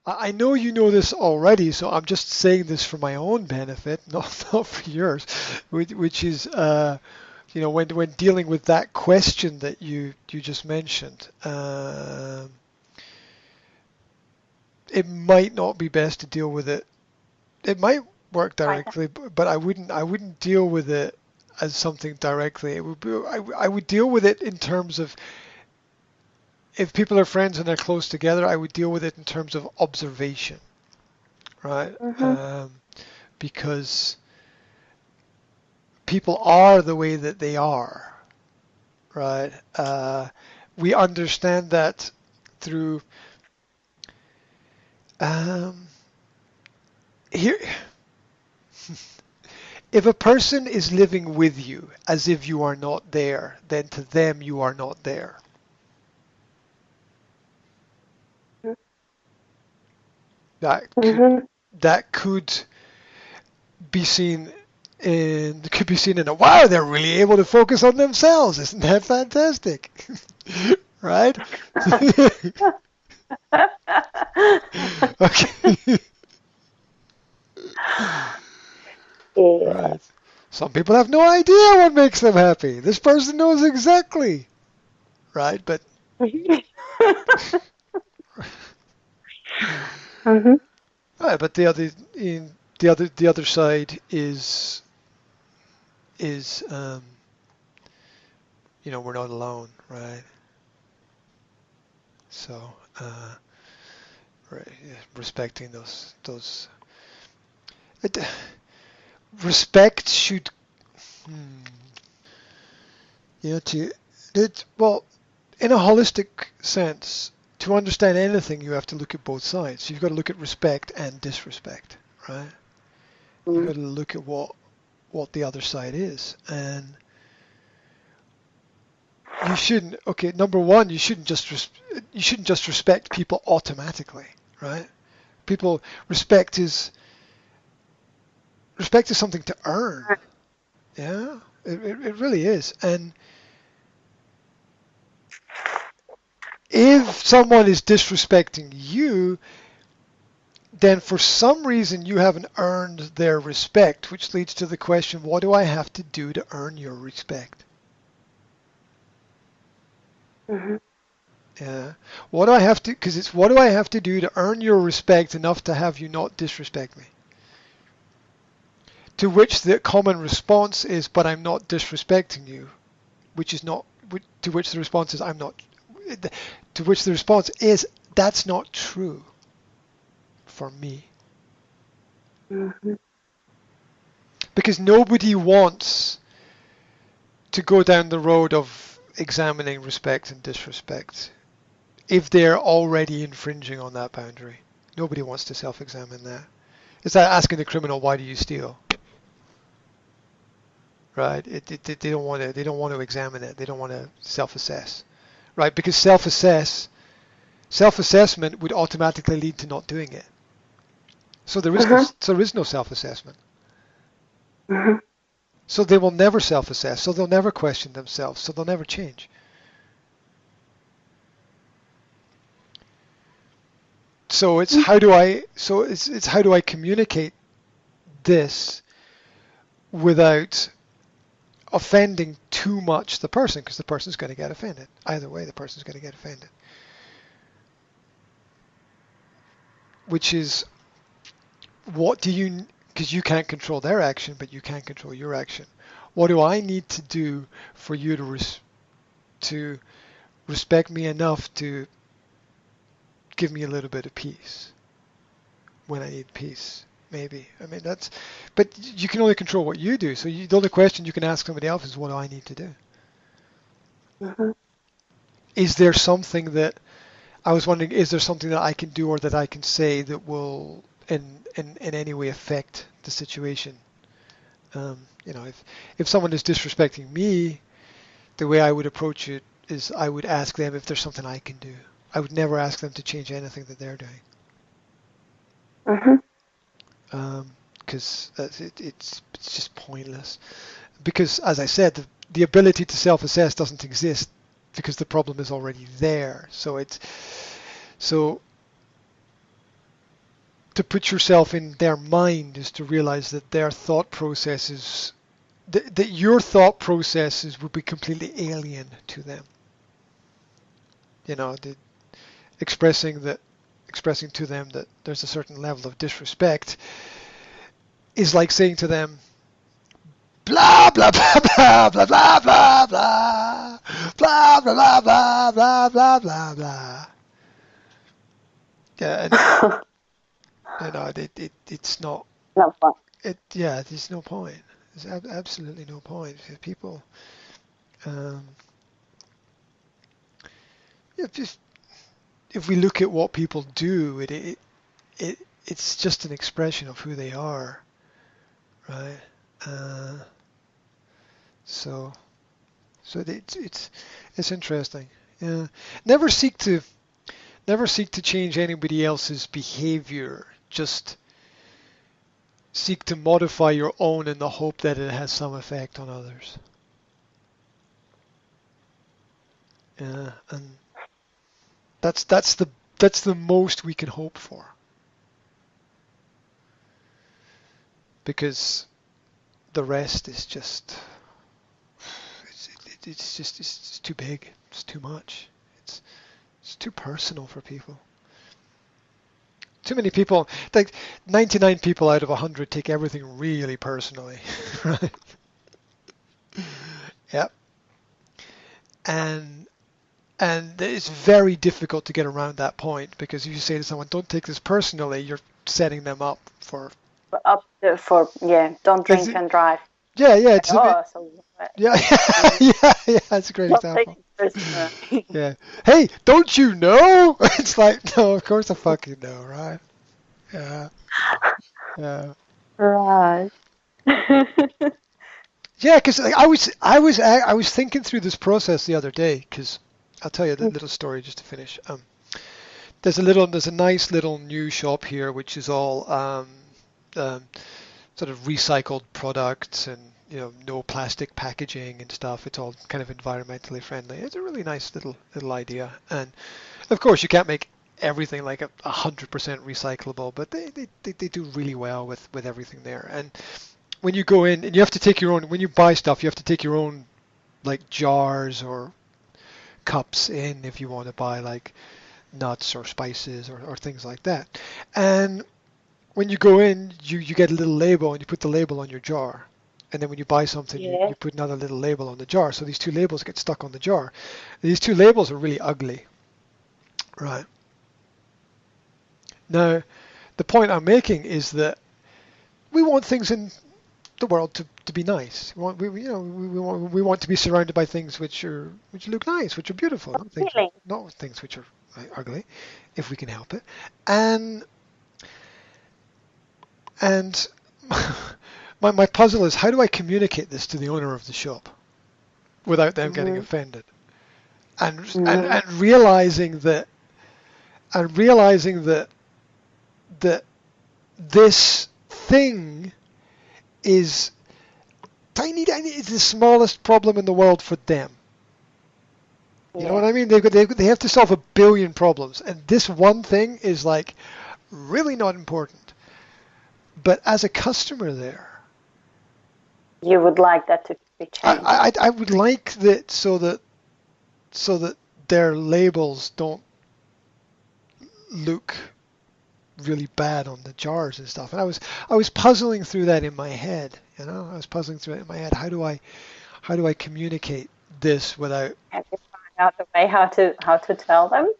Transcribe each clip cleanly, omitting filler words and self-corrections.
I know you know this already, so I'm just saying this for my own benefit, not for yours, which is when dealing with that question that you just mentioned, it might not be best to deal with it. It might work Right. directly, but I wouldn't deal with it as something directly. It would be I would deal with it in terms of if people are friends and they're close together, I would deal with it in terms of observation, right? Mhm. Because people are the way that they are, right? We understand that through um, here. If a person is living with you as if you are not there, then to them you are not there. That could Mhm. that be seen could be seen in a wow, they're really able to focus on themselves. Isn't that fantastic? Right? Okay. Yeah. Right. Some people have no idea what makes them happy. This person knows exactly. Right? But Mhm. right, but the other side is we're not alone, right? So right, yeah, respecting those it, respect should hmm, to well, in a holistic sense, to understand anything you have to look at both sides. You've got to look at respect and disrespect, right? You've got to look at what the other side is, and you shouldn't. Okay, number one, you shouldn't just respect people automatically, right? People respect is something to earn. Yeah, it really is. And if someone is disrespecting you, then for some reason you haven't earned their respect, which leads to the question, what do I have to do to earn your respect? Mhm. Yeah. What do I have to, because it's what do I have to do to earn your respect enough to have you not disrespect me? To which the common response is, but I'm not disrespecting you, which is not, to which the response is, I'm not, to which the response is, that's not true for me. Mhm. Because nobody wants to go down the road of examining respect and disrespect if they're already infringing on that boundary. Nobody wants to self-examine that. It's like asking the criminal, "Why do you steal?" Right? They don't want to. They don't want to examine it. They don't want to self-assess. Right? Because self-assessment would automatically lead to not doing it. So there is no. Mhm. So there is no self-assessment. Mhm. So they will never self-assess. So they'll never question themselves. So they'll never change. So it's how do I. So it's how do I communicate this without offending too much the person, because the person's going to get offended. Either way, the person's going to get offended. Which is what do you, because you can't control their action, but you can control your action. What do I need to do for you to respect me enough to give me a little bit of peace when I need peace? Maybe. I mean, but you can only control what you do. So the only question you can ask somebody else is, what do I need to do? Mhm. Is there something that I was wondering, is there something that I can do or that I can say that will in any way affect the situation? If someone is disrespecting me, the way I would approach it is I would ask them if there's something I can do. I would never ask them to change anything that they're doing, Mhm. because it's just pointless. Because as I said, the ability to self-assess doesn't exist because the problem is already there. So to put yourself in their mind is to realize that their thought processes, that your thought processes would be completely alien to them. Expressing to them that there's a certain level of disrespect is like saying to them, blah blah blah blah blah blah blah blah blah blah blah blah blah blah blah blah. Yeah, it's not. No fun. There's no point. There's absolutely no point. People, just if we look at what people do, it's just an expression of who they are, right? So it's interesting. Yeah. Never seek to change anybody else's behavior. Just seek to modify your own in the hope that it has some effect on others. Yeah, and that's the most we can hope for. Because the rest is just it's too big. It's too much. It's too personal for people. Too many people, like 99 people out of 100 take everything really personally, right? Yep. And it's very difficult to get around that point, because if you say to someone, don't take this personally, you're setting them up for... Don't drink and drive. Yeah. Yeah, that's a great example. Yeah. Hey, don't you know? It's like, no, of course I fucking know, right? Yeah. Yeah. Right. Yeah, because I was thinking through this process the other day, because I'll tell you the little story just to finish. There's a nice little new shop here, which is all sort of recycled products and no plastic packaging and stuff. It's all kind of environmentally friendly. It's a really nice little idea, and of course you can't make everything like 100% recyclable, but they do really well with everything there. And when you go in, and you have to take your own, when you buy stuff, you have to take your own like jars or cups in if you want to buy like nuts or spices or things like that. And when you go in, you get a little label, and you put the label on your jar. And then when you buy something, you put another little label on the jar. So these two labels get stuck on the jar. These two labels are really ugly, right? Now, the point I'm making is that we want things in the world to be nice. We want to be surrounded by things which look nice, which are beautiful, not things which are ugly, if we can help it. And my puzzle is, how do I communicate this to the owner of the shop without them getting offended? And realizing that this thing is tiny. It's the smallest problem in the world for them. You know what I mean? They have to solve 1 billion problems, and this one thing is like really not important. But as a customer there, you would like that to be changed. I would like that so that their labels don't look really bad on the jars and stuff. And I was puzzling through that in my head. How do I communicate this without? Have you found out the way how to tell them?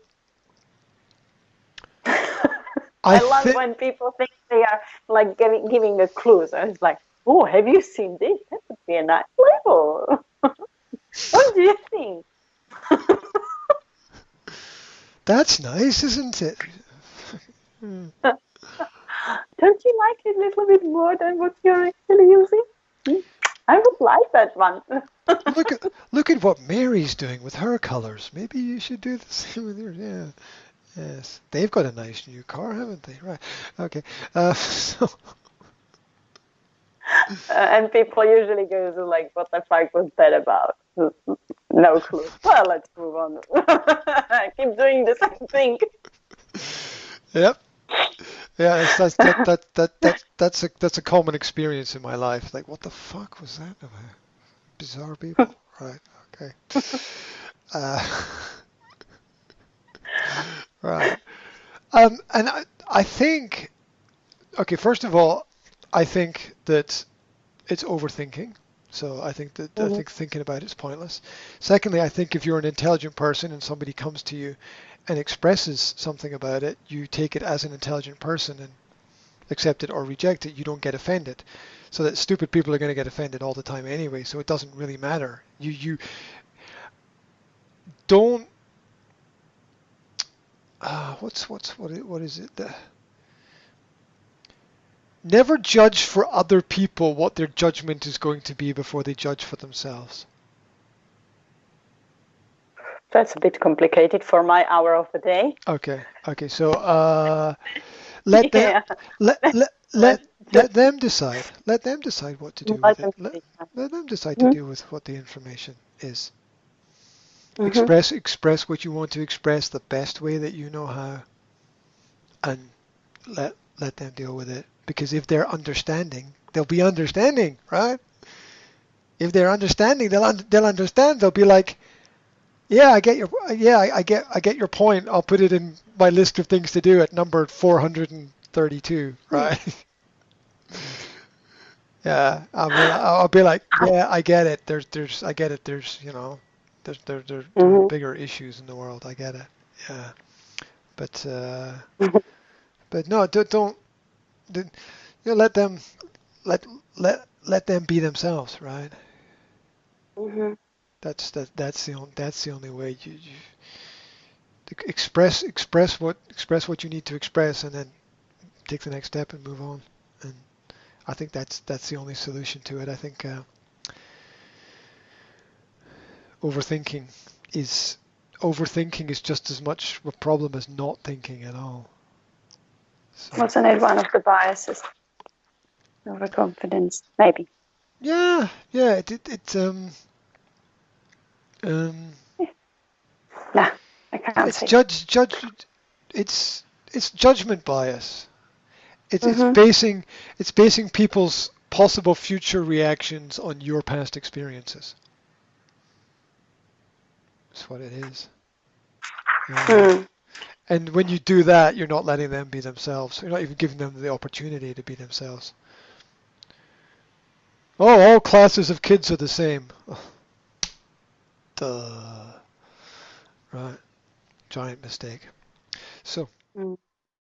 I love when people think they are like giving a clue. So it's like, oh, have you seen this? That would be a nice label. What do you think? That's nice, isn't it? Don't you like it a little bit more than what you're actually using? I would like that one. Look at what Mary's doing with her colors. Maybe you should do the same with yours. Yeah. Yes. They've got a nice new car, haven't they? Right. Okay. And people usually go to like, what the fuck was that about? No clue. Well, let's move on. Keep doing the same thing. Yep. Yeah, that's a common experience in my life. Like, what the fuck was that about? Bizarre people. Right. Okay. Uh, right. And I think, okay, first of all, I think that it's overthinking. So I Mhm. think thinking about it is pointless. Secondly, I think if you're an intelligent person and somebody comes to you and expresses something about it, you take it as an intelligent person and accept it or reject it. You don't get offended. So that stupid people are going to get offended all the time anyway. So it doesn't really matter. You don't. What is it? Never judge for other people what their judgment is going to be before they judge for themselves. That's a bit complicated for my hour of the day. Okay. So let them Yeah. let let Let's let just let them decide. Let them decide what to do with let it. them see. Let them decide to Mhm. do with what the information is. Mhm. Express what you want to express the best way that you know how, and let them deal with it. Because if they're understanding, they'll be understanding, right? If they're understanding, they'll understand. They'll be like, yeah, I get your point. I'll put it in my list of things to do at number 432, right? Yeah, I'll be like, yeah, I get it. I get it. There are Mhm. bigger issues in the world. I get it. Yeah, but Mhm. no, don't let them let let them be themselves, right? Mhm. That's the only way you express what you need to express, and then take the next step and move on. And I think that's the only solution to it. I think overthinking is overthinking is just as much a problem as not thinking at all. So Wasn't it one of the biases? Overconfidence, maybe. yeah, um Nah, I can't it's say. it's it's judgment bias. It's Mhm. basing people's possible future reactions on your past experiences. That's what it is. Uh, Mm. and when you do that, you're not letting them be themselves. You're not even giving them the opportunity to be themselves. Oh, all classes of kids are the same. Oh, duh. Right. Giant mistake. So, Mm.